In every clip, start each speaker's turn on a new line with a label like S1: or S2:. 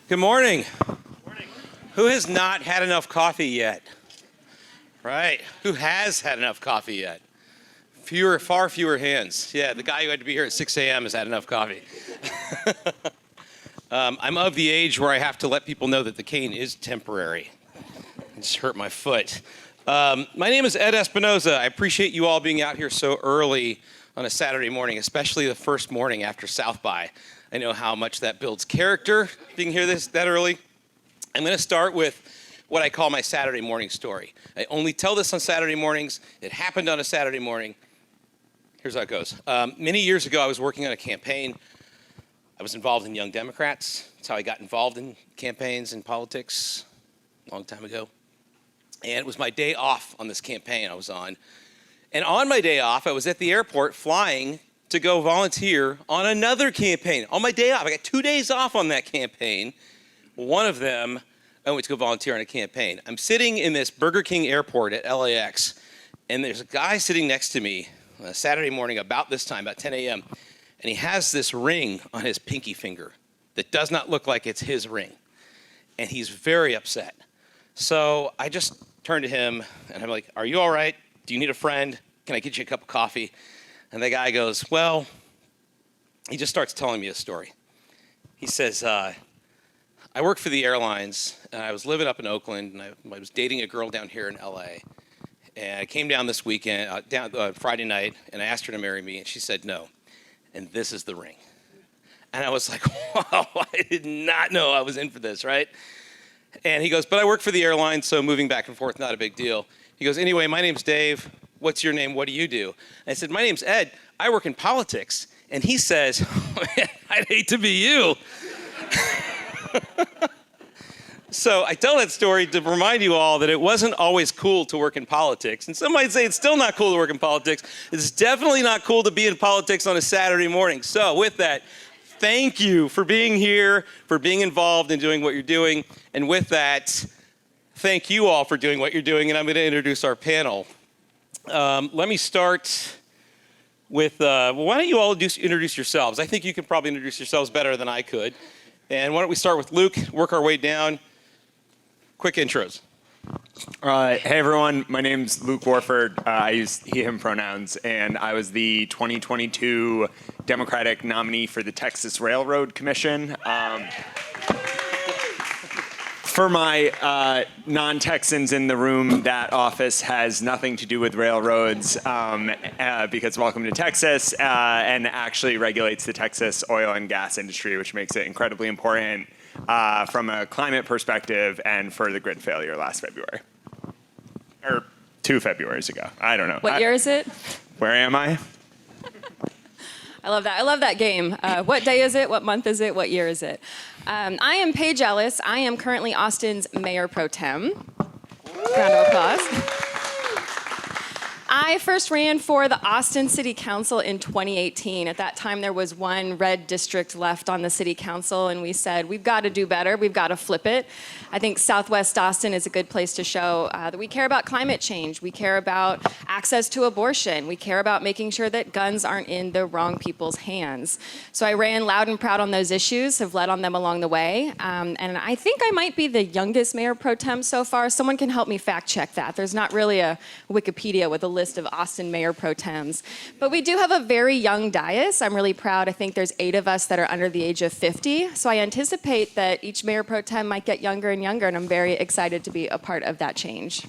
S1: Good morning. Who has not had enough coffee yet? Right. Who has had enough coffee yet? Far fewer hands. Yeah, the guy who had to be here at 6 a.m. has had enough coffee. I'm of the age where I have to let people know that the cane is temporary. I just hurt my foot. My name is Ed Espinoza. I appreciate you all being out here so early on a Saturday morning, especially the first morning after South by. I know how much that builds character, being here that early. I'm going to start with what I call my Saturday morning story. I only tell this on Saturday mornings. It happened on a Saturday morning. Here's how it goes. Many years ago, I was working on a campaign. I was involved in Young Democrats. That's how I got involved in campaigns and politics a long time ago. And it was my day off on this campaign I was on. And on my day off, I was at the airport flying to go volunteer on another campaign. On my day off, I got 2 days off on that campaign. One of them, I went to go volunteer on a campaign. I'm sitting in this Burger King airport at LAX, and there's a guy sitting next to me on a Saturday morning about this time, about 10 a.m., and he has this ring on his pinky finger that does not look like it's his ring. And he's very upset. So I just turned to him, and I'm like, "Are you all right? Do you need a friend? Can I get you a cup of coffee?" And the guy goes, "Well," he just starts telling me a story. He says, "I work for the airlines, and I was living up in Oakland, and I was dating a girl down here in LA. And I came down this weekend, Friday night, and I asked her to marry me, and she said no. And this is the ring." And I was like, wow, I did not know I was in for this, right? And he goes, "But I work for the airline, so moving back and forth, not a big deal." He goes, "Anyway, my name's Dave. What's your name? What do you do?" And I said, "My name's Ed. I work in politics." And he says, "Oh, man, I'd hate to be you." So I tell that story to remind you all that it wasn't always cool to work in politics. And some might say it's still not cool to work in politics. It's definitely not cool to be in politics on a Saturday morning. So with that, thank you for being here, for being involved in doing what you're doing. And with that, thank you all for doing what you're doing. And I'm going to introduce our panel. Let me start with, why don't you all introduce yourselves? I think you can probably introduce yourselves better than I could. And why don't we start with Luke, work our way down. Quick intros.
S2: Hey everyone, my name's Luke Warford. I use he, him pronouns, and I was the 2022 Democratic nominee for the Texas Railroad Commission. For my non-Texans in the room, that office has nothing to do with railroads because welcome to Texas, and actually regulates the Texas oil and gas industry, which makes it incredibly important from a climate perspective and for the grid failure last February. Or 2 Februarys ago. I don't know.
S3: What year is it?
S2: Where am I?
S3: I love that. I love that game. What day is it? What month is it? What year is it? I am Paige Ellis. I am currently Austin's Mayor Pro Tem. Round of applause. I first ran for the Austin City Council in 2018. At that time, there was one red district left on the City Council, and we said, we've got to do better. We've got to flip it. I think Southwest Austin is a good place to show that we care about climate change. We care about access to abortion. We care about making sure that guns aren't in the wrong people's hands. So I ran loud and proud on those issues, have led on them along the way. And I think I might be the youngest Mayor Pro Tem so far. Someone can help me fact check that. There's not really a Wikipedia with a list of Austin Mayor Pro Tems. But we do have a very young dais. I'm really proud. I think there's 8 of us that are under the age of 50. So I anticipate that each Mayor Pro Tem might get younger and younger, and I'm very excited to be a part of that change.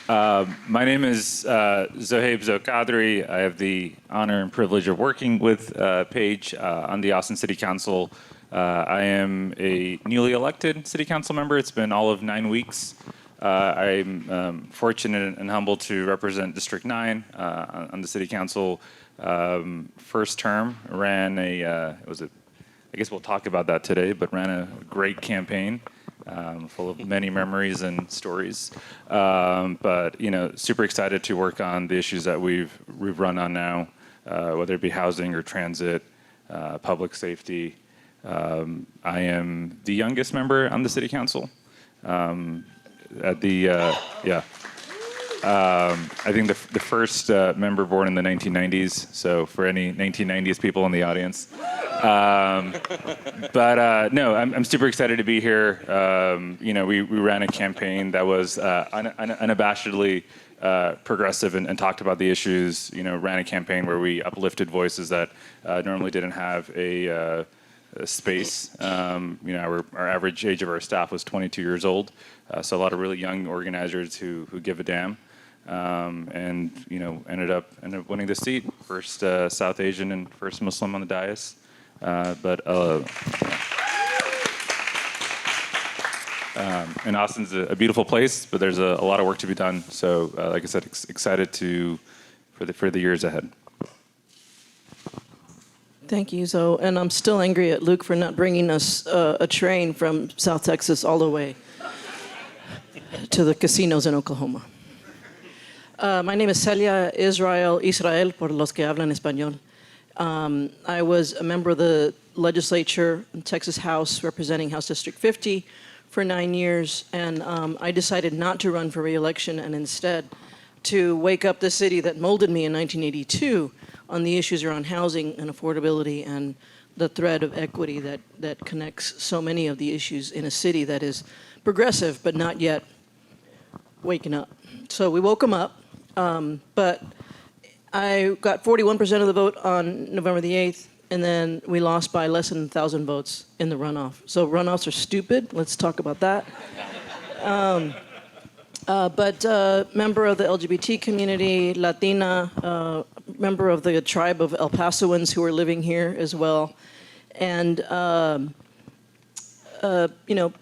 S4: My name is Zohaib Zokadri. I have the honor and privilege of working with Paige on the Austin City Council. I am a newly elected City Council member. It's been all of 9 weeks. I'm fortunate and humbled to represent District 9 on the City Council. First term, ran I guess we'll talk about that today, but ran a great campaign. Full of many memories and stories, but super excited to work on the issues that we've run on now, whether it be housing or transit, public safety. I am the youngest member on the City Council. I think the first member born in the 1990s. So for any 1990s people in the audience. But no, I'm super excited to be here. We ran a campaign that was unabashedly progressive and talked about the issues. Ran a campaign where we uplifted voices that normally didn't have a space. Our average age of our staff was 22 years old, so a lot of really young organizers who give a damn, and ended up winning the seat. First South Asian and first Muslim on the dais. And Austin's a beautiful place, but there's a lot of work to be done. So, like I said, excited for the years ahead.
S5: Thank you, Zoe. And I'm still angry at Luke for not bringing us a train from South Texas all the way to the casinos in Oklahoma. My name is Celia Israel, por los que hablan español. I was a member of the legislature in Texas House, representing House District 50 for 9 years, and I decided not to run for re-election and instead to wake up the city that molded me in 1982 on the issues around housing and affordability and the thread of equity that connects so many of the issues in a city that is progressive but not yet waking up. So we woke them up, but I got 41% of the vote on November the 8th, and then we lost by less than 1,000 votes in the runoff. So runoffs are stupid. Let's talk about that. But member of the LGBT community, Latina, member of the tribe of El Pasoans who are living here as well, and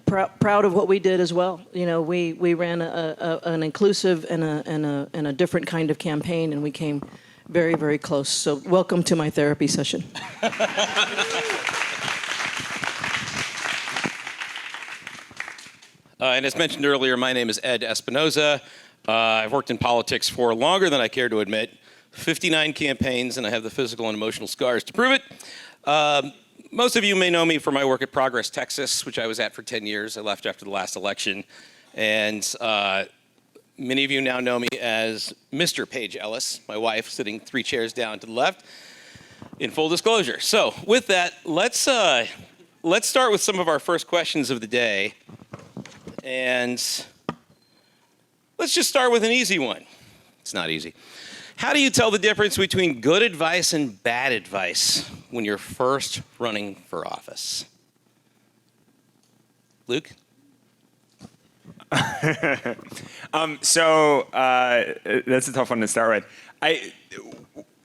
S5: proud of what we did as well. We ran an inclusive and a different kind of campaign, and we came very, very close. So welcome to my therapy session.
S1: And as mentioned earlier, my name is Ed Espinoza. I've worked in politics for longer than I care to admit. 59 campaigns, and I have the physical and emotional scars to prove it. Most of you may know me for my work at Progress Texas, which I was at for 10 years. I left after the last election. And many of you now know me as Mr. Paige Ellis, my wife, sitting 3 chairs down to the left, in full disclosure. So with that, let's start with some of our first questions of the day. And let's just start with an easy one. It's not easy. How do you tell the difference between good advice and bad advice when you're first running for office? Luke?
S2: So that's a tough one to start with.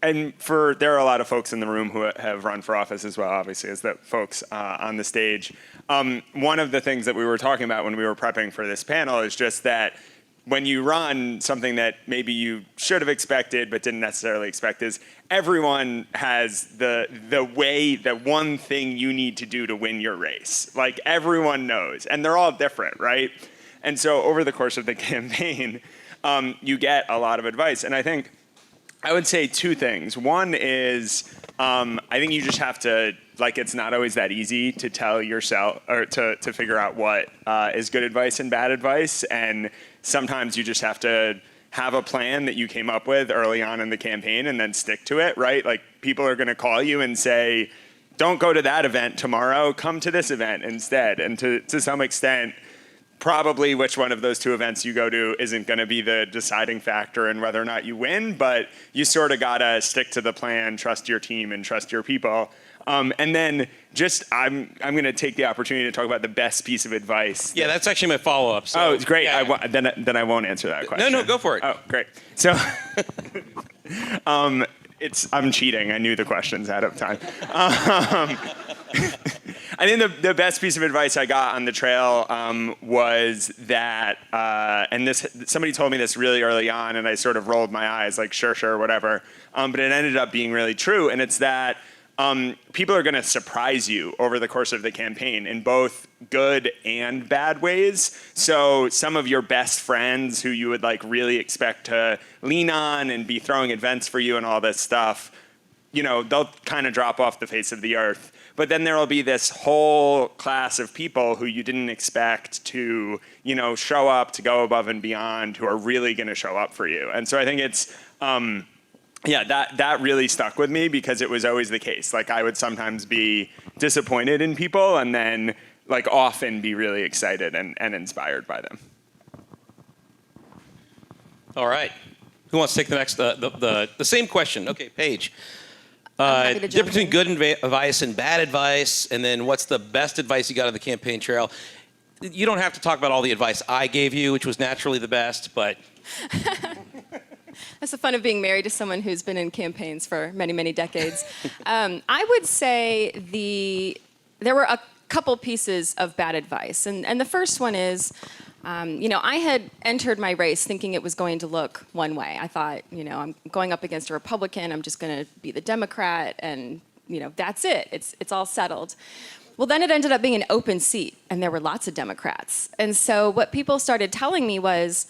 S2: There are a lot of folks in the room who have run for office as well, obviously, as the folks on the stage. One of the things that we were talking about when we were prepping for this panel is just that when you run, something that maybe you should have expected but didn't necessarily expect is everyone has the one thing you need to do to win your race. Like, everyone knows, and they're all different, right? And so over the course of the campaign, you get a lot of advice. And I would say 2 things. One is, I think you just have to, it's not always that easy to tell yourself or to figure out what is good advice and bad advice. And sometimes you just have to have a plan that you came up with early on in the campaign and then stick to it, right? Like, people are going to call you and say, don't go to that event tomorrow, come to this event instead. And to some extent, probably which one of those 2 events you go to isn't going to be the deciding factor in whether or not you win, but you sort of got to stick to the plan, trust your team, and trust your people. And then I'm going to take the opportunity to talk about the best piece of advice.
S1: Yeah, that's actually my follow-up. So.
S2: Oh, it's great.
S1: Yeah.
S2: Then I won't answer that question.
S1: No, go for it.
S2: Oh, great. So I'm cheating. I knew the questions ahead of time. I think the best piece of advice I got on the trail was that, and somebody told me this really early on, and I sort of rolled my eyes, like, sure, whatever. But it ended up being really true, and it's that people are going to surprise you over the course of the campaign in both good and bad ways. So some of your best friends who you would really expect to lean on and be throwing events for you and all this stuff, they'll kind of drop off the face of the earth. But then there will be this whole class of people who you didn't expect to, show up, to go above and beyond, who are really going to show up for you. And so I think it's, that really stuck with me because it was always the case. Like I would sometimes be disappointed in people and then like often be really excited and inspired by them.
S1: All right. Who wants to take the next, the same question? Okay, Paige.
S3: I'm happy to jump
S1: Difference between
S3: in.
S1: good advice and bad advice, and then what's the best advice you got on the campaign trail? You don't have to talk about all the advice I gave you, which was naturally the best, but
S3: That's the fun of being married to someone who's been in campaigns for many, many decades. I would say there were a couple pieces of bad advice. And the first one is, I had entered my race thinking it was going to look one way. I thought, I'm going up against a Republican, I'm just going to be the Democrat, and, that's it. It's all settled. Well, then it ended up being an open seat, and there were lots of Democrats. And so what people started telling me was,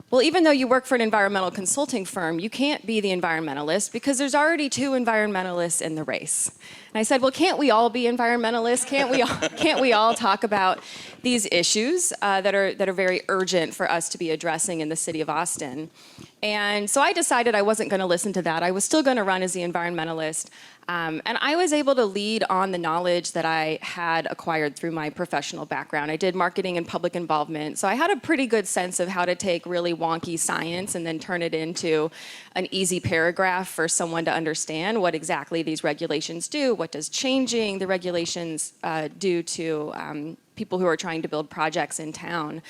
S3: well, even though you work for an environmental consulting firm, you can't be the environmentalist because there's already 2 environmentalists in the race. And I said, well, can't we all be environmentalists? Can't we all talk about these issues that are very urgent for us to be addressing in the city of Austin? And so I decided I wasn't going to listen to that. I was still going to run as the environmentalist. And I was able to lead on the knowledge that I had acquired through my professional background. I did marketing and public involvement, so I had a pretty good sense of how to take really wonky science and then turn it into an easy paragraph for someone to understand what exactly these regulations do, what does changing the regulations do to people who are trying to build projects in town.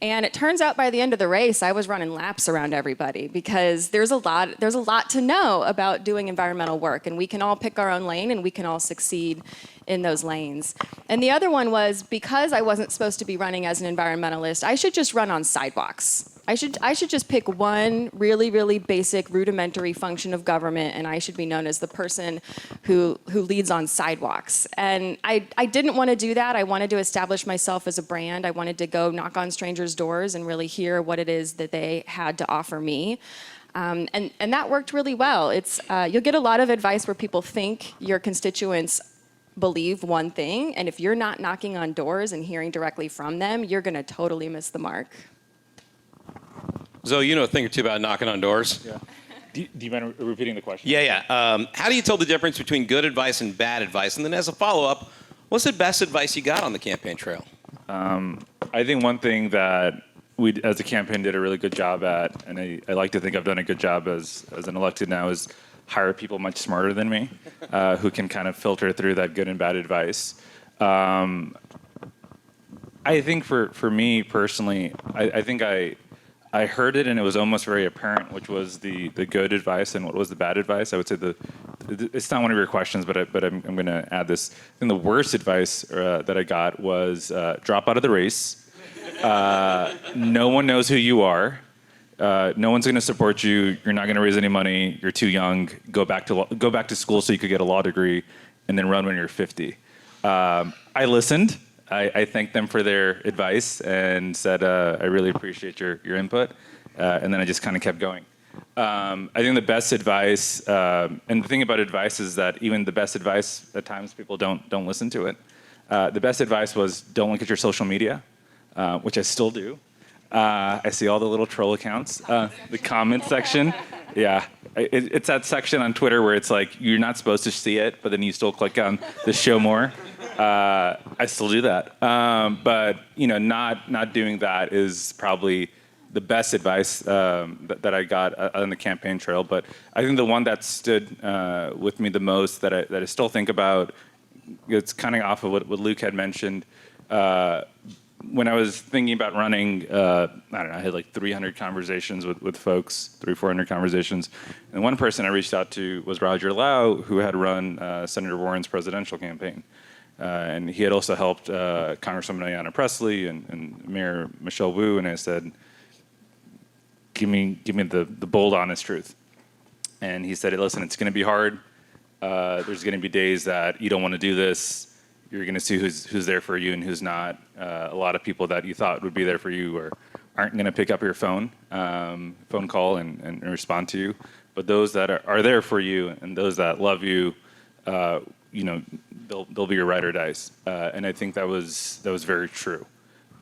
S3: And it turns out by the end of the race, I was running laps around everybody because there's a lot to know about doing environmental work, and we can all pick our own lane and we can all succeed in those lanes. And the other one was, because I wasn't supposed to be running as an environmentalist, I should just run on sidewalks. I should just pick one really, really basic rudimentary function of government, and I should be known as the person who leads on sidewalks. And I didn't want to do that. I wanted to establish myself as a brand. I wanted to go knock on strangers' doors and really hear what it is that they had to offer me. And that worked really well. You'll get a lot of advice where people think your constituents believe one thing, and if you're not knocking on doors and hearing directly from them, you're going to totally miss the mark.
S1: Zoe, you know a thing or two about knocking on doors.
S4: Yeah. Do you mind repeating the question?
S1: Yeah. How do you tell the difference between good advice and bad advice? And then as a follow-up, what's the best advice you got on the campaign trail?
S4: I think one thing that we, as a campaign, did a really good job at, and I like to think I've done a good job as an elected now, is hire people much smarter than me who can kind of filter through that good and bad advice. I think for me personally, I think I heard it and it was almost very apparent, which was the good advice and what was the bad advice. I would say it's not one of your questions, but I'm going to add this. I think the worst advice that I got was drop out of the race. No one knows who you are. No one's going to support you. You're not going to raise any money. You're too young. Go back to school so you could get a law degree, and then run when you're 50. I listened. I thanked them for their advice and said, I really appreciate your input. And then I just kind of kept going. I think the best advice, and the thing about advice is that even the best advice, at times people don't listen to it. The best advice was don't look at your social media, which I still do. I see all the little troll accounts, the comment section. Yeah, it's that section on Twitter where it's like you're not supposed to see it, but then you still click on the show more. I still do that, but not doing that is probably the best advice that I got on the campaign trail. But I think the one that stood with me the most that I still think about, it's kind of off of what Luke had mentioned. When I was thinking about running, I had like 300 conversations with folks, 400 conversations. And one person I reached out to was Roger Lau, who had run Senator Warren's presidential campaign. And he had also helped Congresswoman Ayanna Pressley and Mayor Michelle Wu. And I said, give me the bold, honest truth. And he said, listen, it's going to be hard. There's going to be days that you don't want to do this. You're going to see who's there for you and who's not. A lot of people that you thought would be there for you aren't going to pick up your phone call and respond to you. But those that are there for you and those that love you, they'll be your ride or dies, and I think that was very true.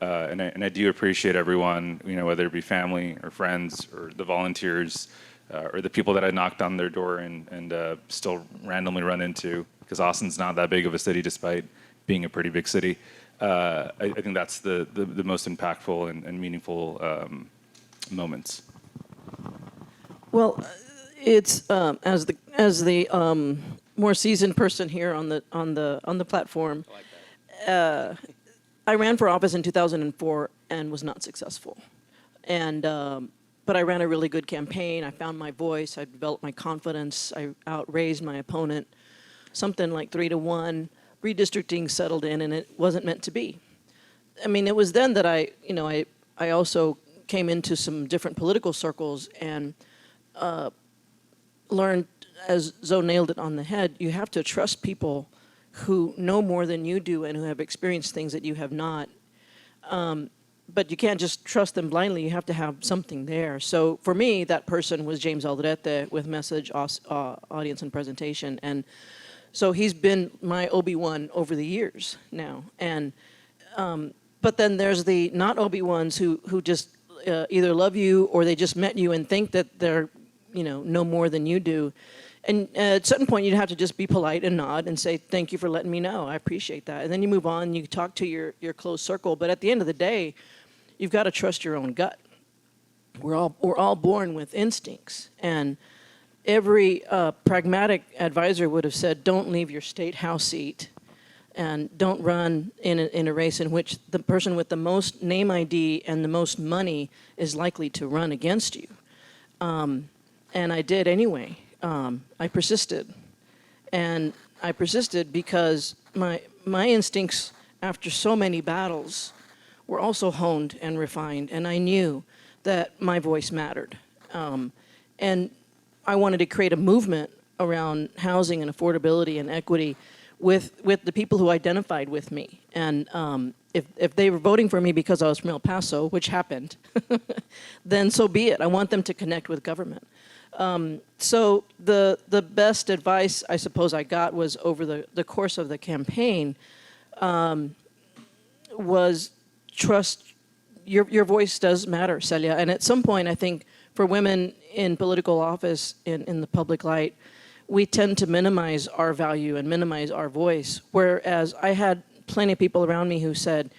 S4: And I do appreciate everyone, whether it be family or friends or the volunteers or the people that I knocked on their door and still randomly run into, because Austin's not that big of a city despite being a pretty big city. I think that's the most impactful and meaningful moments.
S5: Well, it's as the more seasoned person here on the platform.
S1: I like that.
S5: I ran for office in 2004 and was not successful. But I ran a really good campaign. I found my voice. I developed my confidence. I outraised my opponent, something like 3-1. Redistricting settled in, and it wasn't meant to be. I mean, it was then that I also came into some different political circles and learned, as Zoe nailed it on the head, you have to trust people who know more than you do and who have experienced things that you have not. But you can't just trust them blindly. You have to have something there. So for me, that person was James Aldrete with message, audience, and presentation. And so he's been my Obi-Wan over the years now. And but then there's the not Obi-Wans who just either love you or they just met you and think that they're know more than you do. And at a certain point, you'd have to just be polite and nod and say, thank you for letting me know. I appreciate that. And then you move on, you talk to your close circle. But at the end of the day, you've got to trust your own gut. We're all born with instincts. And every pragmatic advisor would have said, don't leave your state house seat and don't run in a race in which the person with the most name ID and the most money is likely to run against you. And I did anyway. I persisted. And I persisted because my instincts, after so many battles, were also honed and refined. And I knew that my voice mattered. And I wanted to create a movement around housing and affordability and equity with the people who identified with me. And if they were voting for me because I was from El Paso, which happened, then so be it. I want them to connect with government. So the best advice I suppose I got was over the course of the campaign was trust. Your voice does matter, Celia. And at some point, I think for women in political office in the public light, we tend to minimize our value and minimize our voice. Whereas I had plenty of people around me who said,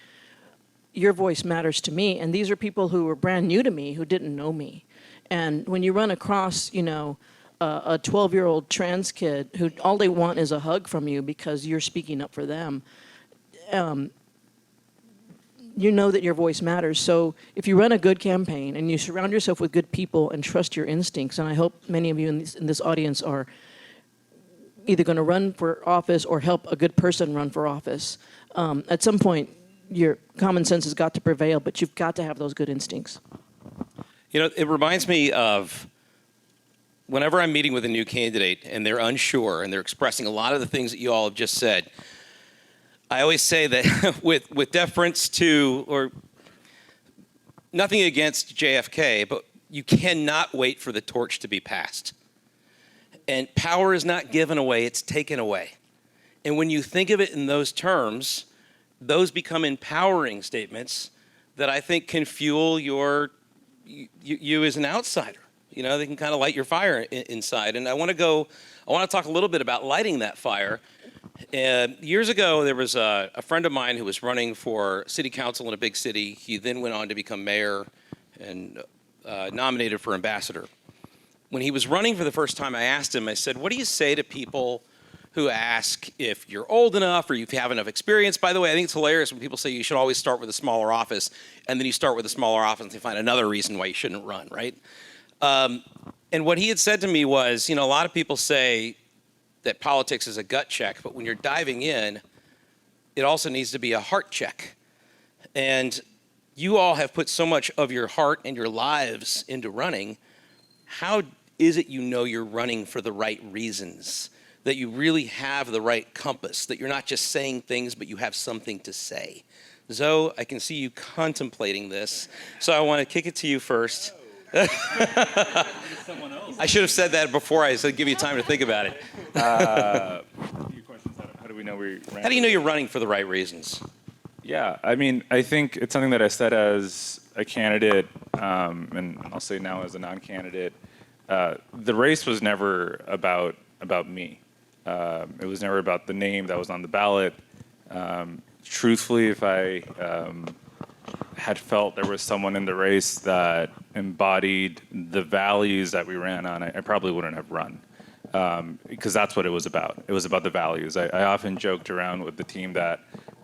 S5: your voice matters to me. And these are people who were brand new to me, who didn't know me. And when you run across, a 12-year-old trans kid who all they want is a hug from you because you're speaking up for them, you know that your voice matters. So if you run a good campaign and you surround yourself with good people and trust your instincts, and I hope many of you in this audience are either going to run for office or help a good person run for office, at some point your common sense has got to prevail, but you've got to have those good instincts.
S1: It reminds me of whenever I'm meeting with a new candidate and they're unsure and they're expressing a lot of the things that you all have just said, I always say that with deference to, or nothing against JFK, but you cannot wait for the torch to be passed. And power is not given away, it's taken away. And when you think of it in those terms, those become empowering statements that I think can fuel you as an outsider. They can kind of light your fire inside. And I want to talk a little bit about lighting that fire. Years ago, there was a friend of mine who was running for city council in a big city. He then went on to become mayor and nominated for ambassador. When he was running for the first time, I asked him, I said, what do you say to people who ask if you're old enough or if you have enough experience? By the way, I think it's hilarious when people say you should always start with a smaller office, and then you start with a smaller office and they find another reason why you shouldn't run, right? And what he had said to me was, a lot of people say that politics is a gut check, but when you're diving in, it also needs to be a heart check. And you all have put so much of your heart and your lives into running. How is it you're running for the right reasons? That you really have the right compass, that you're not just saying things, but you have something to say. Zoe, I can see you contemplating this, so I want to kick it to you first. I should have said that before I said give you time to think about it.
S4: A few questions. How do we we ran.
S1: How do you know you're running for the right reasons?
S4: Yeah, I mean, I think it's something that I said as a candidate, and I'll say now as a non-candidate. The race was never about me. It was never about the name that was on the ballot. Truthfully, if I had felt there was someone in the race that embodied the values that we ran on, I probably wouldn't have run. Because that's what it was about. It was about the values. I often joked around with the team that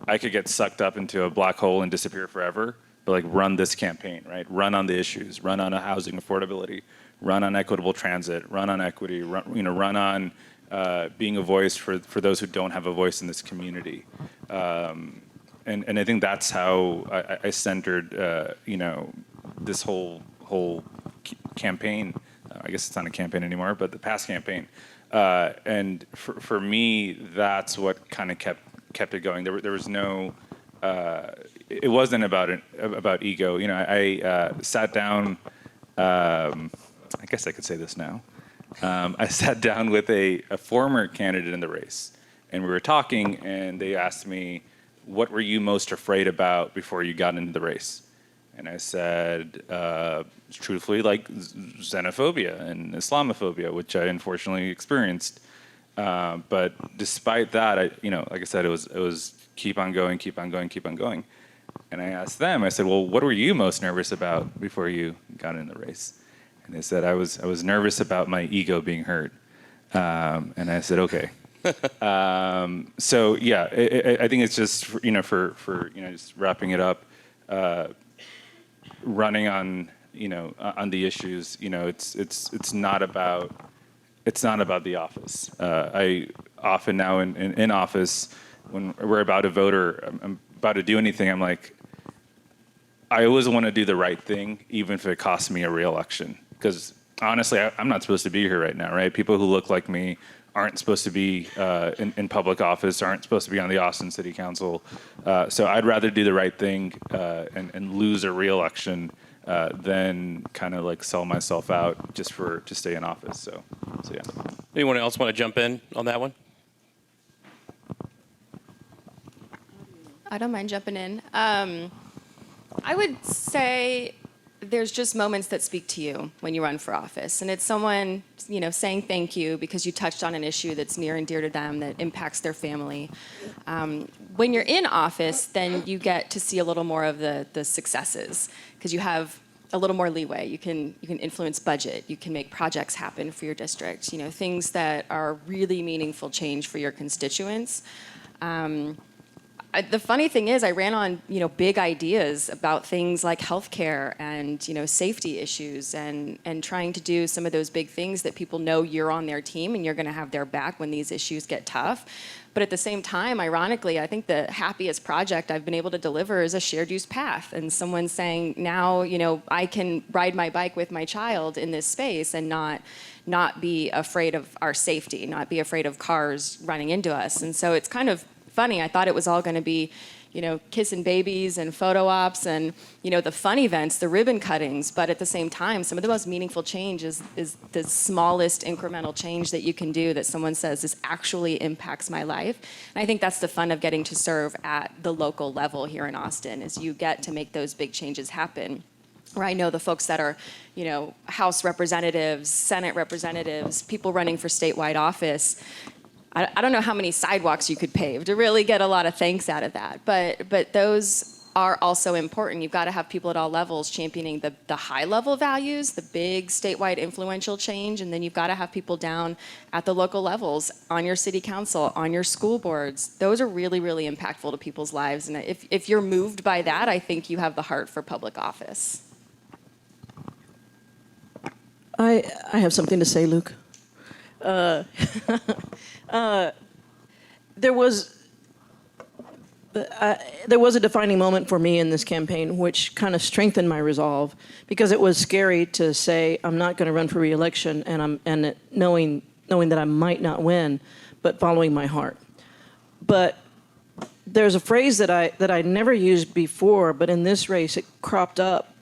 S4: I could get sucked up into a black hole and disappear forever, but like run this campaign, right? Run on the issues, run on a housing affordability, run on equitable transit, run on equity, run on being a voice for those who don't have a voice in this community. And I think that's how I centered, this whole campaign. I guess it's not a campaign anymore, but the past campaign. And for me, that's what kind of kept it going. There was no. It wasn't about ego. I sat down. I guess I could say this now. I sat down with a former candidate in the race, and we were talking, and they asked me, "What were you most afraid about before you got into the race?" And I said, truthfully, like xenophobia and Islamophobia, which I unfortunately experienced. But despite that, like I said, it was keep on going, keep on going, keep on going. And I asked them, I said, well, what were you most nervous about before you got in the race? And they said, I was nervous about my ego being hurt. And I said, okay. So yeah, I think it's just for just wrapping it up. Running on on the issues, it's not about the office. I often now in office, when we're about to vote or I'm about to do anything, I'm like, I always want to do the right thing, even if it costs me a re-election. Because honestly, I'm not supposed to be here right now, right? People who look like me aren't supposed to be in public office, aren't supposed to be on the Austin City Council. So I'd rather do the right thing and lose a re-election than kind of like sell myself out just to stay in office. So yeah.
S1: Anyone else want to jump in on that one?
S3: I don't mind jumping in. I would say there's just moments that speak to you when you run for office. And it's someone, saying thank you because you touched on an issue that's near and dear to them that impacts their family. When you're in office, then you get to see a little more of the successes because you have a little more leeway. You can influence budget. You can make projects happen for your district. Things that are really meaningful change for your constituents. The funny thing is, I ran on big ideas about things like healthcare and safety issues and trying to do some of those big things that people know you're on their team and you're going to have their back when these issues get tough. But at the same time, ironically, I think the happiest project I've been able to deliver is a shared use path and someone saying now I can ride my bike with my child in this space and not be afraid of our safety, not be afraid of cars running into us. And so it's kind of funny. I thought it was all going to be, kissing babies and photo ops and, the fun events, the ribbon cuttings. But at the same time, some of the most meaningful change is the smallest incremental change that you can do that someone says this actually impacts my life. And I think that's the fun of getting to serve at the local level here in Austin is you get to make those big changes happen. Where I know the folks that are, House representatives, Senate representatives, people running for statewide office, I don't know how many sidewalks you could pave to really get a lot of thanks out of that. But those are also important. You've got to have people at all levels championing the high-level values, the big statewide influential change, and then you've got to have people down at the local levels, on your city council, on your school boards. Those are really, really impactful to people's lives. And if you're moved by that, I think you have the heart for public office.
S5: I have something to say, Luke. There was a defining moment for me in this campaign, which kind of strengthened my resolve, because it was scary to say I'm not going to run for re-election, and knowing that I might not win, but following my heart. But there's a phrase that I never used before, but in this race it cropped up,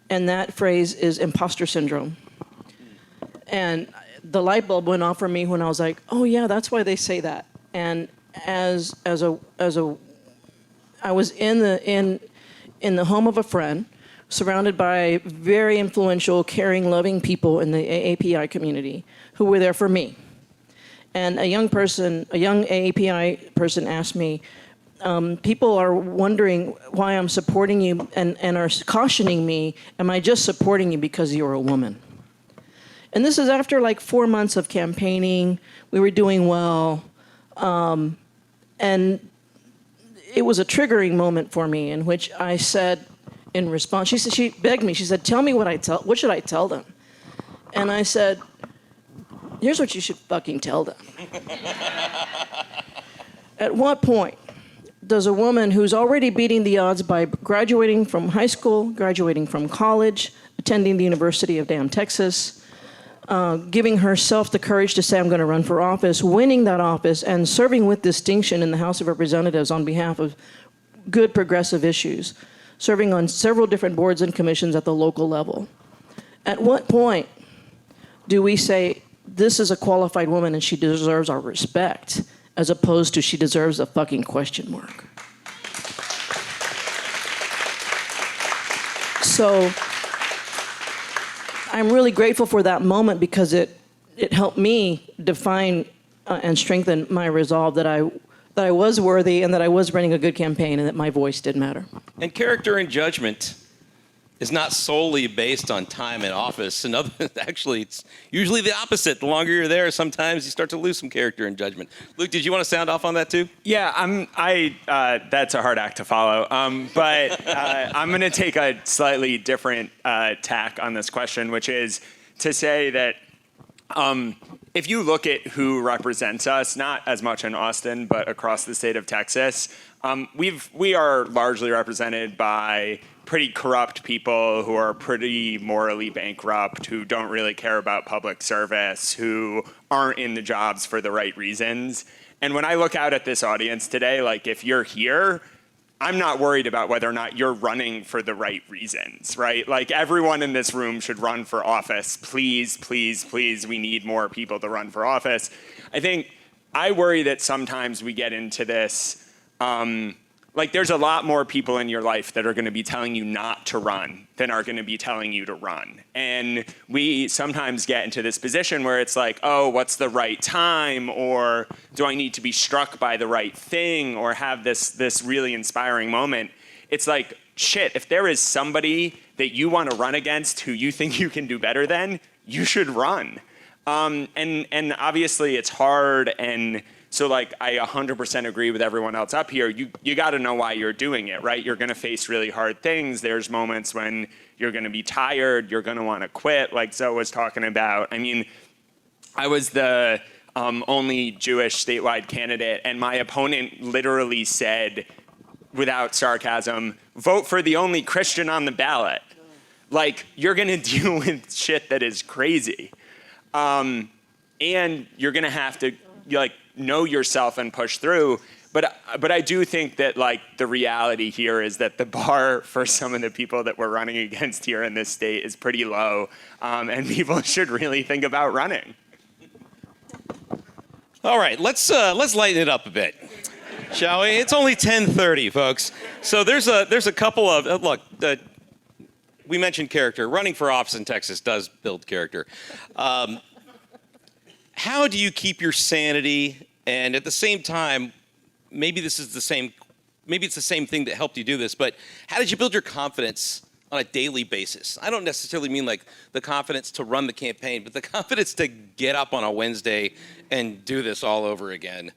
S5: and that phrase is imposter syndrome. And the light bulb went off for me when I was like, oh yeah, that's why they say that. And I was in the home of a friend, surrounded by very influential, caring, loving people in the AAPI community who were there for me. And a young AAPI person asked me, people are wondering why I'm supporting you and are cautioning me, am I just supporting you because you're a woman? And this is after like 4 months of campaigning. We were doing well. And it was a triggering moment for me in which I said in response, she begged me, she said, tell me what should I tell them? And I said, here's what you should fucking tell them. At what point does a woman who's already beating the odds by graduating from high school, graduating from college, attending the University of damn Texas, giving herself the courage to say, I'm going to run for office, winning that office, and serving with distinction in the House of Representatives on behalf of good progressive issues, serving on several different boards and commissions at the local level. At what point do we say, this is a qualified woman and she deserves our respect, as opposed to she deserves a fucking question mark? So I'm really grateful for that moment because it helped me define and strengthen my resolve that I was worthy and that I was running a good campaign and that my voice did matter.
S1: And character and judgment is not solely based on time in office. Actually, it's usually the opposite. The longer you're there, sometimes you start to lose some character and judgment. Luke, did you want to sound off on that too?
S2: Yeah, that's a hard act to follow. But I'm going to take a slightly different tack on this question, which is to say that if you look at who represents us, not as much in Austin, but across the state of Texas, we are largely represented by pretty corrupt people who are pretty morally bankrupt, who don't really care about public service, who aren't in the jobs for the right reasons. And when I look out at this audience today, like if you're here, I'm not worried about whether or not you're running for the right reasons, right? Like everyone in this room should run for office. Please, please, please, we need more people to run for office. I worry that sometimes we get into this, like there's a lot more people in your life that are going to be telling you not to run than are going to be telling you to run. And we sometimes get into this position where it's like, oh, what's the right time? Or do I need to be struck by the right thing or have this really inspiring moment? It's like, shit, if there is somebody that you want to run against who you think you can do better than, you should run. And obviously it's hard, and so like I 100% agree with everyone else up here. You got to know why you're doing it, right? You're going to face really hard things. There's moments when you're going to be tired. You're going to want to quit, like Zoe was talking about. I mean, I was the only Jewish statewide candidate, and my opponent literally said, without sarcasm, vote for the only Christian on the ballot. Like, you're going to deal with shit that is crazy. And you're going to have to, like, know yourself and push through. But I do think that, like, the reality here is that the bar for some of the people that we're running against here in this state is pretty low, and people should really think about running.
S1: All right, let's lighten it up a bit, shall we? It's only 10:30, folks. So there's a couple of look. We mentioned character. Running for office in Texas does build character. How do you keep your sanity? And at the same time, maybe it's the same thing that helped you do this, but how did you build your confidence on a daily basis? I don't necessarily mean like the confidence to run the campaign, but the confidence to get up on a Wednesday and do this all over again.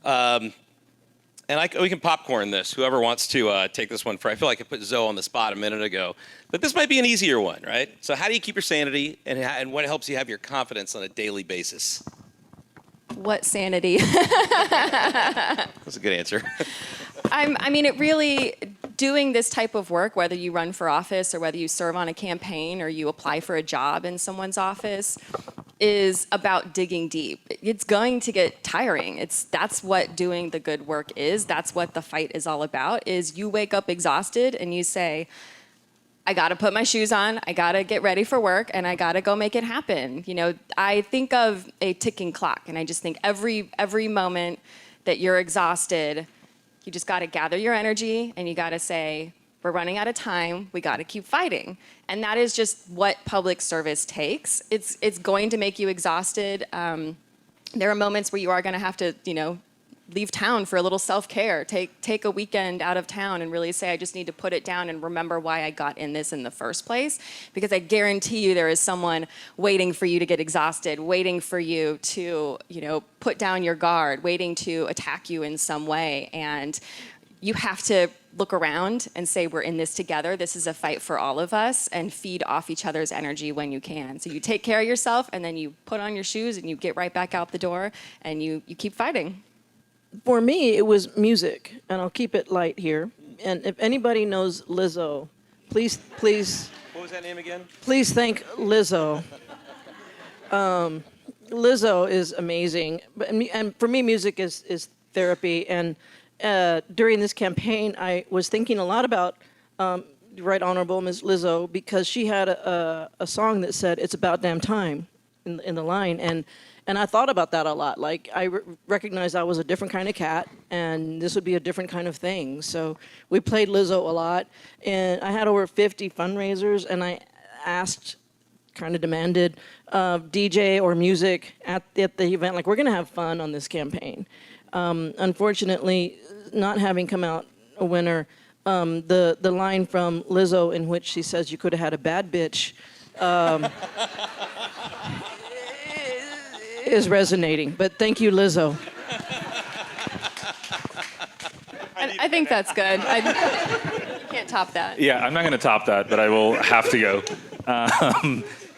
S1: We can popcorn this. Whoever wants to take this one for, I feel like I put Zoe on the spot a minute ago, but this might be an easier one, right? So how do you keep your sanity, and what helps you have your confidence on a daily basis?
S3: What sanity?
S1: That's a good answer.
S3: I mean, it really, doing this type of work, whether you run for office or whether you serve on a campaign or you apply for a job in someone's office, is about digging deep. It's going to get tiring. That's what doing the good work is. That's what the fight is all about, is you wake up exhausted and you say, I got to put my shoes on, I got to get ready for work, and I got to go make it happen. You know, I think of a ticking clock, and I just think every moment that you're exhausted, you just got to gather your energy and you got to say, we're running out of time, we got to keep fighting. And that is just what public service takes. It's going to make you exhausted. There are moments where you are going to have to, leave town for a little self-care. Take a weekend out of town and really say, I just need to put it down and remember why I got in this in the first place. Because I guarantee you there is someone waiting for you to get exhausted, waiting for you to, put down your guard, waiting to attack you in some way. And you have to look around and say, we're in this together. This is a fight for all of us, and feed off each other's energy when you can. So you take care of yourself, and then you put on your shoes and you get right back out the door and you keep fighting.
S5: For me, it was music, and I'll keep it light here. And if anybody knows Lizzo, please,
S1: What was that name again?
S5: please thank Lizzo. Lizzo is amazing, and for me, music is therapy. And during this campaign, I was thinking a lot about Right Honorable Ms. Lizzo, because she had a song that said, "It's about damn time," in the line, and I thought about that a lot. Like, I recognized I was a different kind of cat, and this would be a different kind of thing. So we played Lizzo a lot, and I had over 50 fundraisers, and I asked, kind of demanded, DJ or music at the event, like, we're gonna have fun on this campaign. Unfortunately, not having come out a winner, the line from Lizzo in which she says you could have had a bad bitch, is resonating. But thank you, Lizzo.
S3: I think that's good. You can't top that.
S4: Yeah, I'm not going to top that, but I will have to go.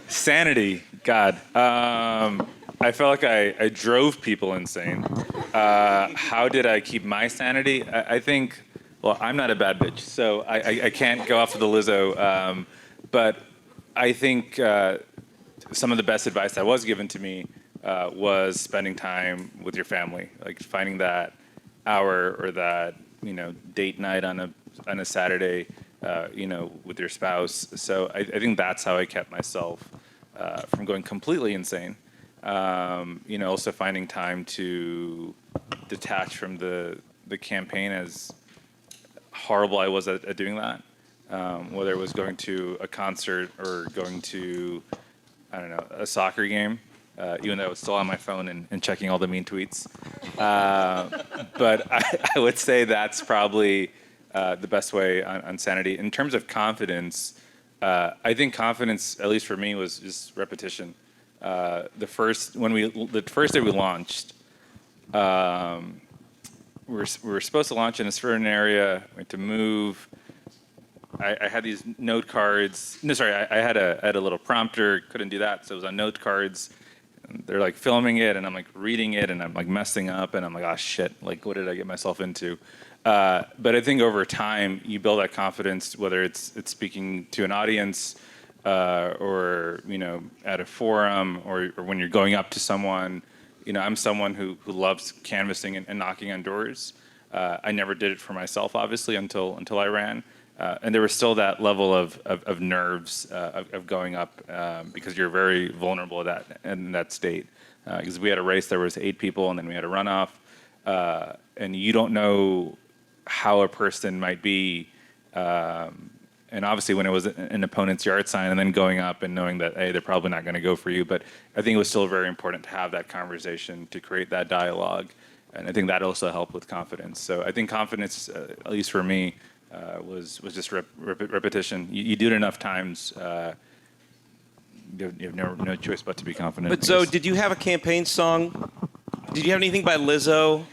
S4: Sanity, God. I felt like I drove people insane. How did I keep my sanity? I think, well, I'm not a bad bitch, so I can't go off of the Lizzo. But I think some of the best advice that was given to me was spending time with your family, like finding that hour or that date night on a Saturday, with your spouse. So I think that's how I kept myself from going completely insane. Also finding time to detach from the campaign, as horrible I was at doing that. Whether it was going to a concert or going to, a soccer game, even though I was still on my phone and checking all the mean tweets. But I would say that's probably the best way on sanity. In terms of confidence, I think confidence, at least for me, was just repetition. The first day we launched, we were supposed to launch in a certain area. We had to move. I had these note cards. No, sorry, I had a little prompter. Couldn't do that, so it was on note cards. And they're like filming it, and I'm like reading it, and I'm like messing up, and I'm like, oh shit! Like, what did I get myself into? But I think over time, you build that confidence, whether it's speaking to an audience, or at a forum, or when you're going up to someone. I'm someone who loves canvassing and knocking on doors. I never did it for myself, obviously, until I ran. And there was still that level of nerves of going up, because you're very vulnerable in that state. Because we had a race, there was 8 people, and then we had a runoff, and you don't know how a person might be. And obviously, when it was an opponent's yard sign, and then going up and knowing that, hey, they're probably not going to go for you. But I think it was still very important to have that conversation, to create that dialogue, and I think that also helped with confidence. So I think confidence, at least for me, was just repetition. You do it enough times, you have no choice but to be confident.
S1: But Zoe, did you have a campaign song? Did you have anything by Lizzo?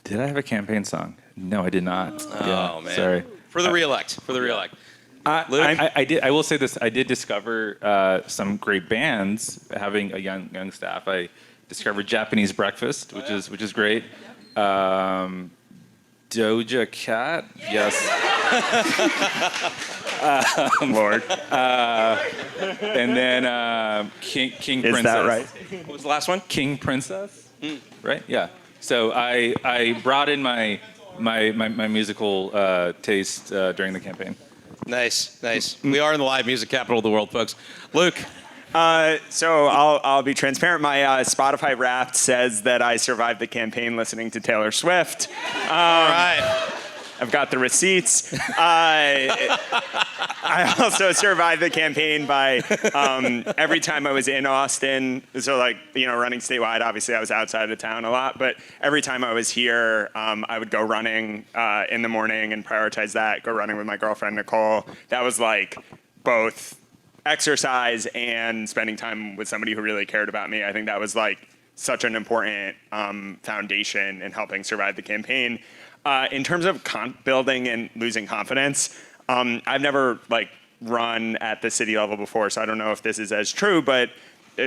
S4: Did I have a campaign song? No, I did not.
S1: Oh, man.
S4: Sorry.
S1: For the reelect. Luke?
S4: I did. I will say this. I did discover some great bands having a young staff. I discovered Japanese Breakfast, which is great. Doja Cat, yes.
S2: Lord.
S4: And then King Princess.
S2: Is that right?
S1: What was the last one?
S4: King Princess, right? Yeah. So I brought in my musical taste during the campaign.
S1: Nice. We are in the live music capital of the world, folks. Luke,
S2: So I'll be transparent. My Spotify Wrapped says that I survived the campaign listening to Taylor Swift.
S1: All right.
S2: I've got the receipts. I also survived the campaign by every time I was in Austin. So running statewide, obviously I was outside of town a lot, but every time I was here, I would go running in the morning and prioritize that, go running with my girlfriend, Nicole. That was both exercise and spending time with somebody who really cared about me. I think that was such an important foundation in helping survive the campaign. In terms of building and losing confidence, I've never run at the city level before, so I don't know if this is as true, but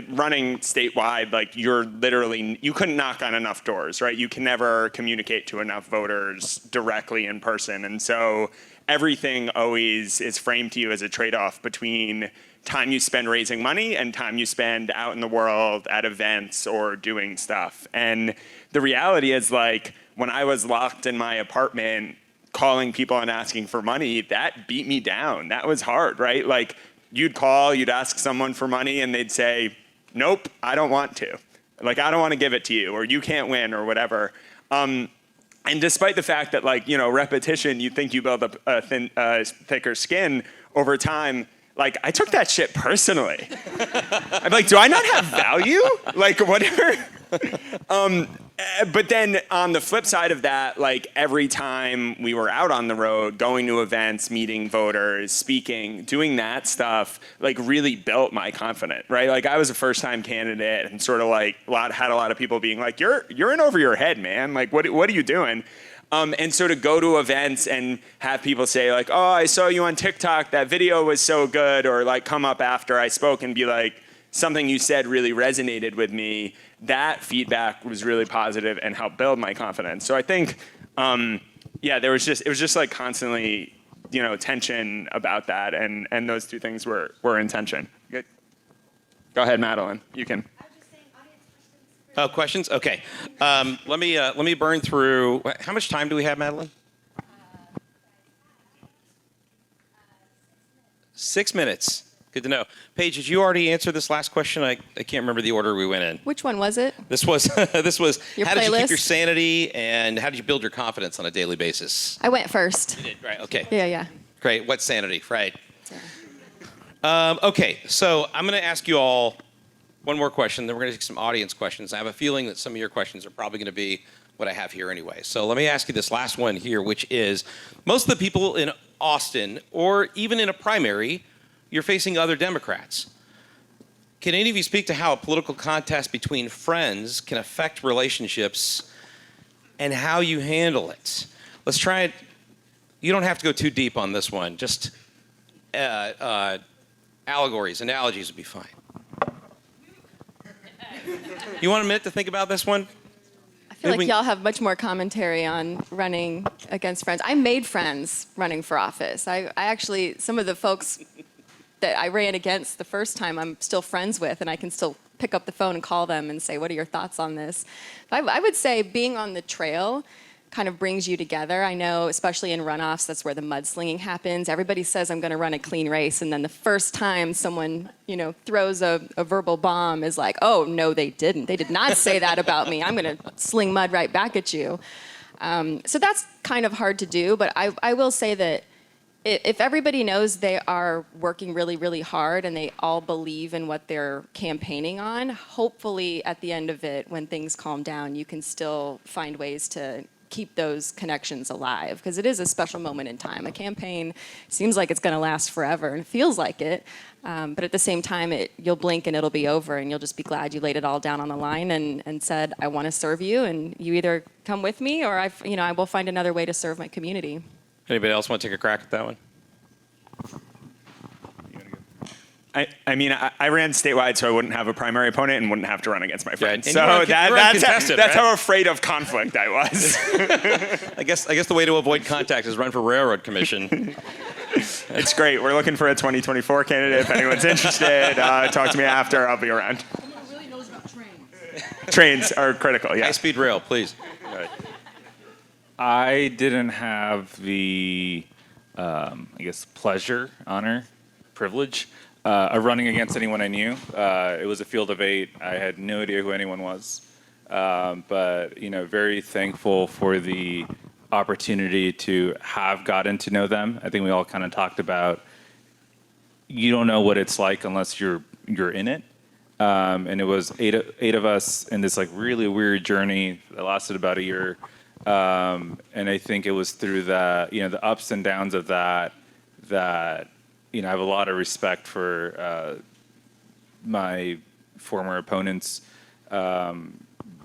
S2: running statewide, you couldn't knock on enough doors, right? You can never communicate to enough voters directly in person. And so everything always is framed to you as a trade-off between time you spend raising money and time you spend out in the world at events or doing stuff. And the reality is when I was locked in my apartment calling people and asking for money, that beat me down. That was hard, right? You'd call, you'd ask someone for money and they'd say, nope, I don't want to. I don't want to give it to you, or you can't win, or whatever. And despite the fact that repetition, you think you build up a thicker skin over time, I took that shit personally. I'm do I not have value? Whatever. But then on the flip side of that, every time we were out on the road, going to events, meeting voters, speaking, doing that stuff, really built my confidence, right? I was a first-time candidate and sort of had a lot of people being you're in over your head, man. What are you doing? And so to go to events and have people say oh, I saw you on TikTok, that video was so good, or come up after I spoke and be something you said really resonated with me. That feedback was really positive and helped build my confidence. So I think, it was just constantly, tension about that, and those two things were in tension. Good. Go ahead, Madeline. You can.
S1: Oh, questions? Okay. Let me burn through. How much time do we have, Madeline? 6 minutes. Good to know. Paige, did you already answer this last question? I can't remember the order we went in.
S3: Which one was it?
S1: This was
S3: Your
S1: how did you keep
S3: playlist?
S1: your sanity, and how did you build your confidence on a daily basis?
S3: I went first.
S1: You did, right? Okay.
S3: Yeah.
S1: Great. What sanity? Right. Okay. So I'm going to ask you all one more question, then we're going to take some audience questions. I have a feeling that some of your questions are probably going to be what I have here anyway. So let me ask you this last one here, which is, most of the people in Austin, or even in a primary, you're facing other Democrats. Can any of you speak to how a political contest between friends can affect relationships and how you handle it? Let's try it. You don't have to go too deep on this one. Just allegories, analogies would be fine. You want a minute to think about this one?
S3: I feel like y'all have much more commentary on running against friends. I made friends running for office. I actually, some of the folks that I ran against the first time, I'm still friends with, and I can still pick up the phone and call them and say, what are your thoughts on this? I would say being on the trail kind of brings you together. I know, especially in runoffs, that's where the mudslinging happens. Everybody says, I'm going to run a clean race, and then the first time someone, throws a verbal bomb is oh, no, they didn't. They did not say that about me. I'm going to sling mud right back at you. So that's kind of hard to do, but I will say that if everybody knows they are working really, really hard and they all believe in what they're campaigning on, hopefully at the end of it, when things calm down, you can still find ways to keep those connections alive, because it is a special moment in time. A campaign seems like it's going to last forever, and it feels like it, but at the same time, you'll blink and it'll be over, and you'll just be glad you laid it all down on the line and said, I want to serve you, and you either come with me or I will find another way to serve my community.
S1: Anybody else want to take a crack at that one?
S2: I ran statewide so I wouldn't have a primary opponent and wouldn't have to run against my friends.
S1: And
S2: so that's
S1: right?
S2: how afraid of conflict I was.
S1: I guess the way to avoid contact is run for railroad commission.
S2: It's great. We're looking for a 2024 candidate. If anyone's interested, talk to me after. I'll be around.
S5: Someone who really knows about trains.
S2: Trains are critical, yeah.
S1: High-speed rail, please.
S4: I didn't have the, pleasure, honor, privilege running against anyone I knew. It was a field of 8. I had no idea who anyone was. But very thankful for the opportunity to have gotten to know them. I think we all kind of talked about you don't know what it's like unless you're in it. And it was eight of us in this like really weird journey that lasted about a year. And I think it was through the ups and downs of that I have a lot of respect for my former opponents.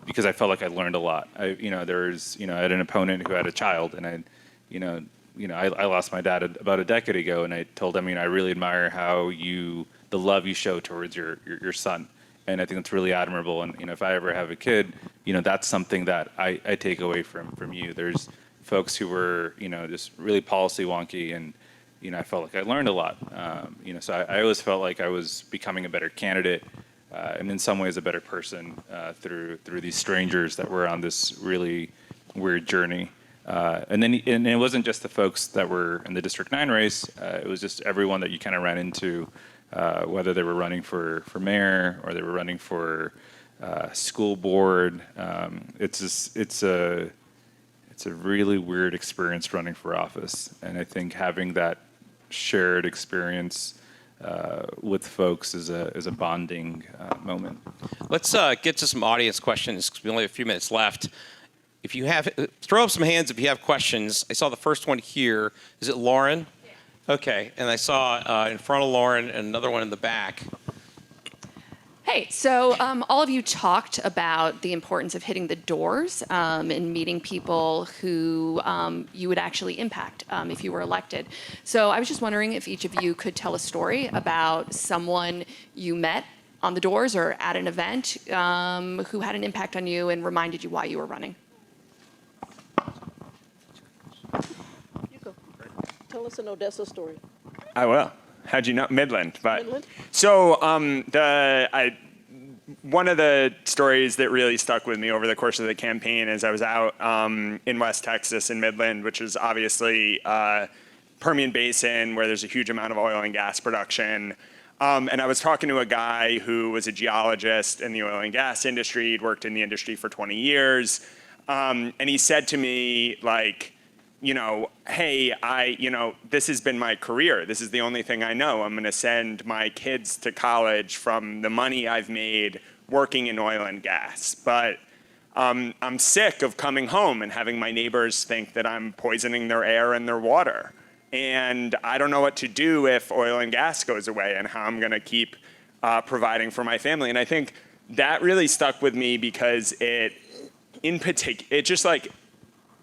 S4: Because I felt like I learned a lot. I had an opponent who had a child, and I lost my dad about a decade ago, and I told him, I really admire the love you show towards your son, and I think it's really admirable. And if I ever have a kid, that's something that I take away from you. There's folks who were just really policy wonky, and I felt like I learned a lot. So I always felt like I was becoming a better candidate. And in some ways a better person through these strangers that were on this really weird journey. And it wasn't just the folks that were in the District 9 race. It was just everyone that you kind of ran into, whether they were running for mayor or they were running for school board. It's a really weird experience running for office. And I think having that shared experience with folks is a bonding moment.
S1: Let's get to some audience questions because we only have a few minutes left. If you have, throw up some hands if you have questions. I saw the first one here. Is it Lauren? Yeah. Okay, and I saw in front of Lauren and another one in the back.
S6: Hey, so all of you talked about the importance of hitting the doors and meeting people who you would actually impact if you were elected. So I was just wondering if each of you could tell a story about someone you met on the doors or at an event who had an impact on you and reminded you why you were running.
S5: You go. Tell us an Odessa story.
S2: I will. How'd you know? Midland. But
S5: Midland?
S2: So one of the stories that really stuck with me over the course of the campaign is I was out in West Texas in Midland, which is obviously Permian Basin where there's a huge amount of oil and gas production. And I was talking to a guy who was a geologist in the oil and gas industry. He'd worked in the industry for 20 years. And he said to me, like, hey, this has been my career. This is the only thing I know. I'm going to send my kids to college from the money I've made working in oil and gas. But I'm sick of coming home and having my neighbors think that I'm poisoning their air and their water. And I don't know what to do if oil and gas goes away and how I'm going to keep providing for my family. And I think that really stuck with me because it just like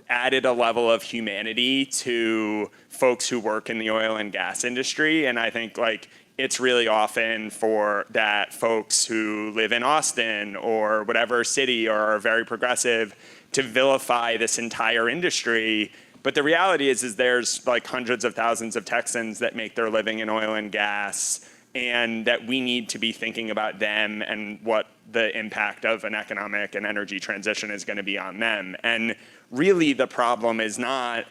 S2: added a level of humanity to folks who work in the oil and gas industry. And I think like it's really often for that folks who live in Austin or whatever city or are very progressive to vilify this entire industry. But the reality is there's like hundreds of thousands of Texans that make their living in oil and gas, and that we need to be thinking about them and what the impact of an economic and energy transition is going to be on them. And really the problem is not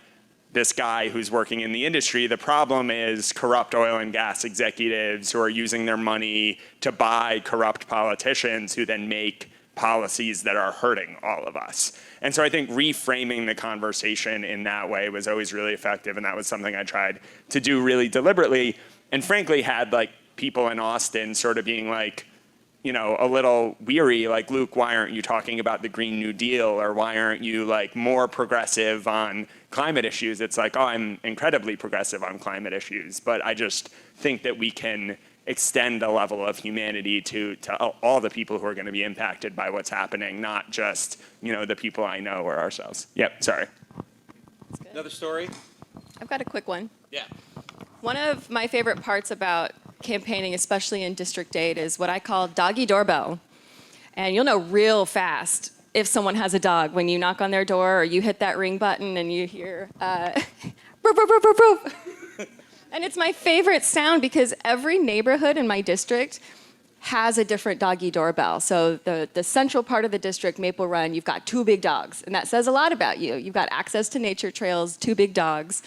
S2: this guy who's working in the industry. The problem is corrupt oil and gas executives who are using their money to buy corrupt politicians who then make policies that are hurting all of us. And so I think reframing the conversation in that way was always really effective, and that was something I tried to do really deliberately, and frankly had like people in Austin sort of being like, a little weary, like, Luke, why aren't you talking about the Green New Deal, or why aren't you like more progressive on climate issues? It's like, oh, I'm incredibly progressive on climate issues, but I just think that we can extend a level of humanity to all the people who are going to be impacted by what's happening, not just, the people I know or ourselves. Yep, sorry.
S1: Another story?
S3: I've got a quick one.
S1: Yeah.
S3: One of my favorite parts about campaigning, especially in District 8, is what I call doggy doorbell. And you'll know real fast if someone has a dog when you knock on their door or you hit that ring button and you hear, boop, boop, boop, boop, boop. And it's my favorite sound because every neighborhood in my district has a different doggy doorbell. So the central part of the district, Maple Run, you've got 2 big dogs, and that says a lot about you. You've got access to nature trails, 2 big dogs.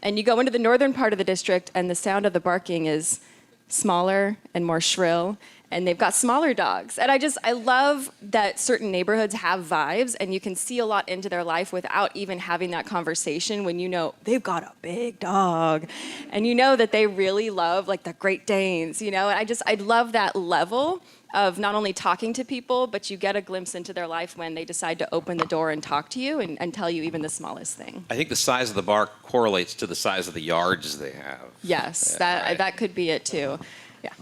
S3: And you go into the northern part of the district, and the sound of the barking is smaller and more shrill, and they've got smaller dogs. And I love that certain neighborhoods have vibes, and you can see a lot into their life without even having that conversation when you know they've got a big dog, and you know that they really love like the Great Danes, you know? And I love that level of not only talking to people, but you get a glimpse into their life when they decide to open the door and talk to you and tell you even the smallest thing.
S1: I think the size of the bar correlates to the size of the yards they have.
S3: Yes,
S1: Yeah, right.
S3: that could be it too. Yeah.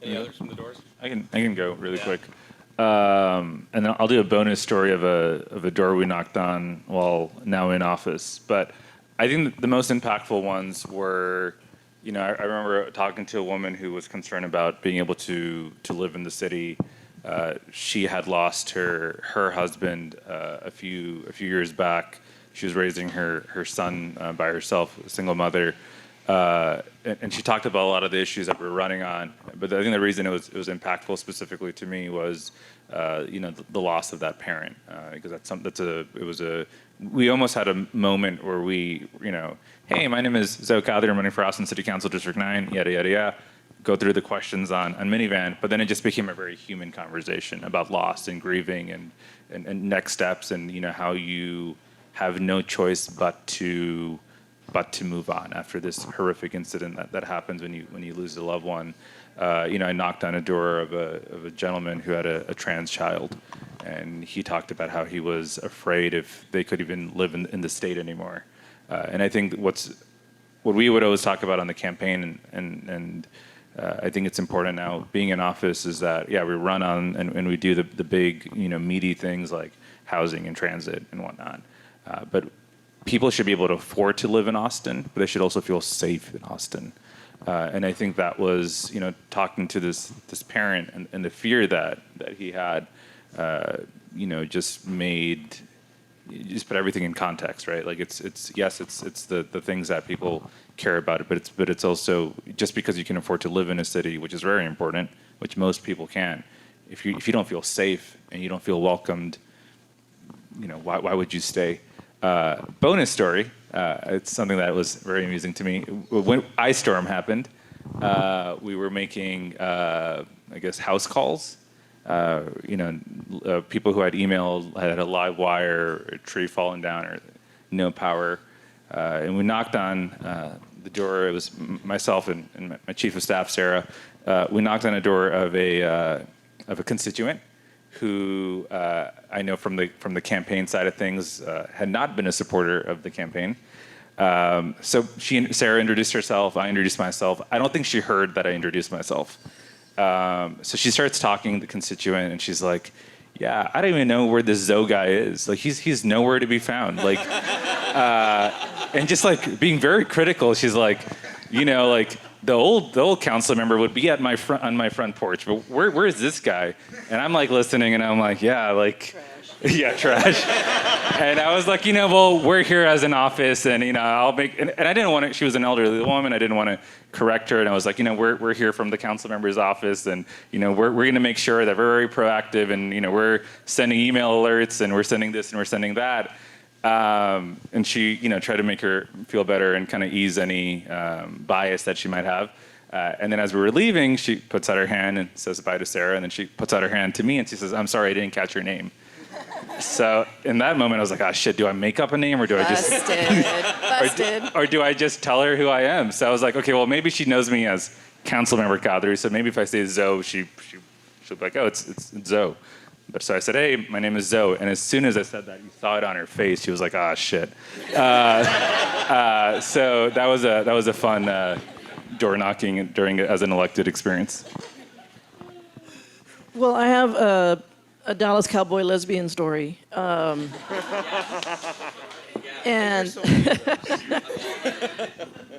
S1: Any others from the doors?
S4: I can go really quick, and then I'll do a bonus story of a door we knocked on while now in office. But I think the most impactful ones were, I remember talking to a woman who was concerned about being able to live in the city. She had lost her husband a few years back. She was raising her son by herself, a single mother. And she talked about a lot of the issues that we're running on, but I think the reason it was impactful specifically to me was, the loss of that parent, because we almost had a moment where we, hey, my name is Zoe Kadri, I'm running for Austin City Council District 9, yada yada yada, go through the questions on minivan, but then it just became a very human conversation about loss and grieving and next steps, and how you have no choice but to move on after this horrific incident that happens when you lose a loved one. I knocked on a door of a gentleman who had a trans child, and he talked about how he was afraid if they could even live in the state anymore. And I think what we would always talk about on the campaign, and I think it's important now being in office, is that we run on and we do the big meaty things like housing and transit and whatnot, but people should be able to afford to live in Austin, but they should also feel safe in Austin. And I think that was, talking to this parent and the fear that he had, just put everything in context, right? Like it's the things that people care about, but it's also just because you can afford to live in a city, which is very important, which most people can't. If you don't feel safe and you don't feel welcomed, why would you stay? Bonus story. It's something that was very amusing to me. When Ice Storm happened, we were making, house calls. People who had emailed had a live wire, a tree falling down, or no power. And we knocked on the door. It was myself and my chief of staff, Sarah. We knocked on a door of a constituent who I know from the campaign side of things had not been a supporter of the campaign. So Sarah introduced herself. I introduced myself. I don't think she heard that I introduced myself. So she starts talking to the constituent, and she's like, "Yeah, I don't even know where this Zoe guy is. Like, he's nowhere to be found." Like, and just like being very critical. She's like, the old council member would be on my front porch, but where is this guy? And I'm like listening, and I'm like, trash. Yeah, trash. And I was like, well, we're here as an office, and I'll make. And I didn't want to. She was an elderly woman. I didn't want to correct her, and I was like, we're here from the council member's office, and we're going to make sure that we're very proactive, and we're sending email alerts, and we're sending this, and we're sending that. And she, tried to make her feel better and kind of ease any bias that she might have. And then as we were leaving, she puts out her hand and says bye to Sarah, and then she puts out her hand to me, and she says, "I'm sorry, I didn't catch your name." So in that moment, I was like, "Oh shit! Do I make up a name, or do I just
S3: Busted.
S4: or do I just tell her who I am?" So I was like, "Okay, well maybe she knows me as Councilmember Kadri. So maybe if I say Zoe, she'll be like, oh, it's Zoe." But so I said, "Hey, my name is Zoe," and as soon as I said that, you saw it on her face. She was like, "Ah, shit." So that was a fun door knocking as an elected experience.
S5: Well, I have a Dallas Cowboy lesbian story. And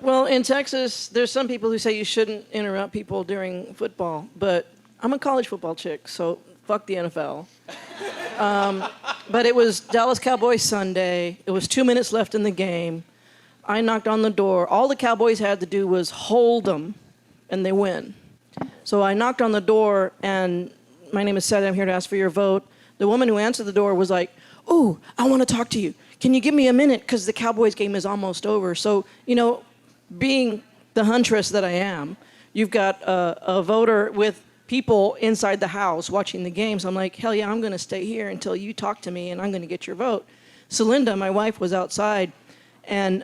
S5: well, in Texas, there's some people who say you shouldn't interrupt people during football, but I'm a college football chick, so fuck the NFL. But it was Dallas Cowboys Sunday. It was 2 minutes left in the game. I knocked on the door. All the Cowboys had to do was hold them, and they win. So I knocked on the door, and my name is Seth. I'm here to ask for your vote. The woman who answered the door was like, "Ooh, I want to talk to you. Can you give me a minute? Because the Cowboys game is almost over." So, being the huntress that I am, you've got a voter with people inside the house watching the games. I'm like, hell yeah, I'm going to stay here until you talk to me, and I'm going to get your vote. Celinda, my wife, was outside, and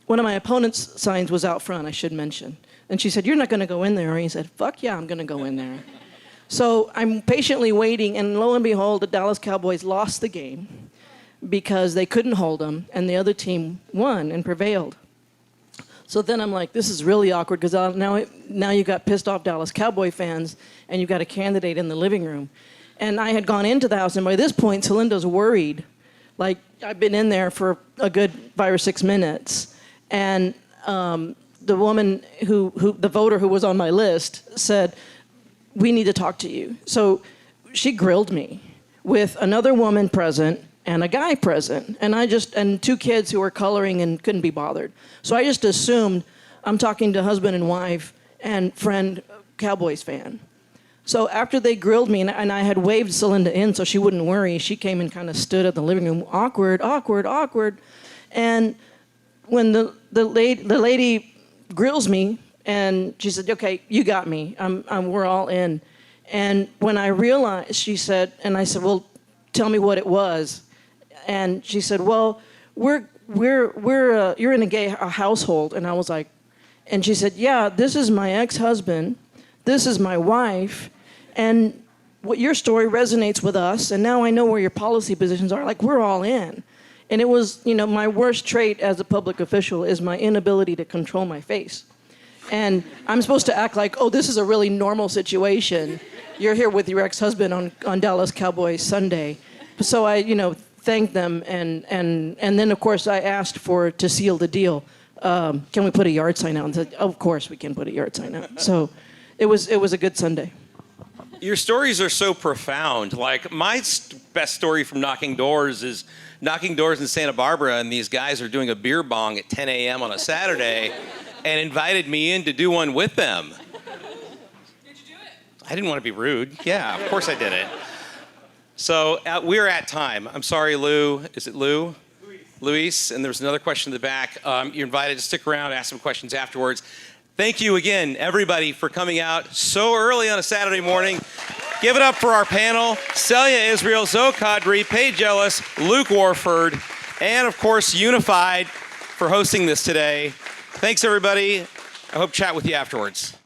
S5: one of my opponent's signs was out front, I should mention. And she said, you're not going to go in there. And he said, fuck yeah, I'm going to go in there. So I'm patiently waiting, and lo and behold, the Dallas Cowboys lost the game because they couldn't hold them, and the other team won and prevailed. So then I'm like, this is really awkward, because now you got pissed off Dallas Cowboy fans, and you've got a candidate in the living room. And I had gone into the house, and by this point, Celinda's worried. Like, I've been in there for a good 5 or 6 minutes, and the woman the voter who was on my list said, we need to talk to you. So she grilled me with another woman present and a guy present, and 2 kids who were coloring and couldn't be bothered. So I just assumed I'm talking to husband and wife and friend Cowboys fan. So after they grilled me, and I had waved Celinda in so she wouldn't worry, she came and kind of stood at the living room, awkward. And when the lady grills me, and she said, okay, you got me. We're all in. And when I realized, she said, and I said, well, tell me what it was. And she said, well, you're in a gay household. And I was like, and she said, yeah, this is my ex-husband. This is my wife. And what your story resonates with us. And now I know where your policy positions are. Like, we're all in. And it was, my worst trait as a public official is my inability to control my face. And I'm supposed to act like, oh, this is a really normal situation. You're here with your ex-husband on Dallas Cowboys Sunday. So I, thanked them, and then, of course, I asked to seal the deal. Can we put a yard sign out? And said, of course we can put a yard sign out. So it was a good Sunday.
S1: Your stories are so profound. Like, my best story from knocking doors is knocking doors in Santa Barbara, and these guys are doing a beer bong at 10 a.m. on a Saturday and invited me in to do one with them. Did you do it? I didn't want to be rude. Yeah, of course I did it. So we're at time. I'm sorry, Lou. Is it Lou? Luis. And there's another question in the back. You're invited to stick around, ask some questions afterwards. Thank you again, everybody, for coming out so early on a Saturday morning. Give it up for our panel: Celia Israel, Zoe Kadri, Paige Ellis, Luke Warford, and of course, Unified for hosting this today. Thanks, everybody. I hope to chat with you afterwards.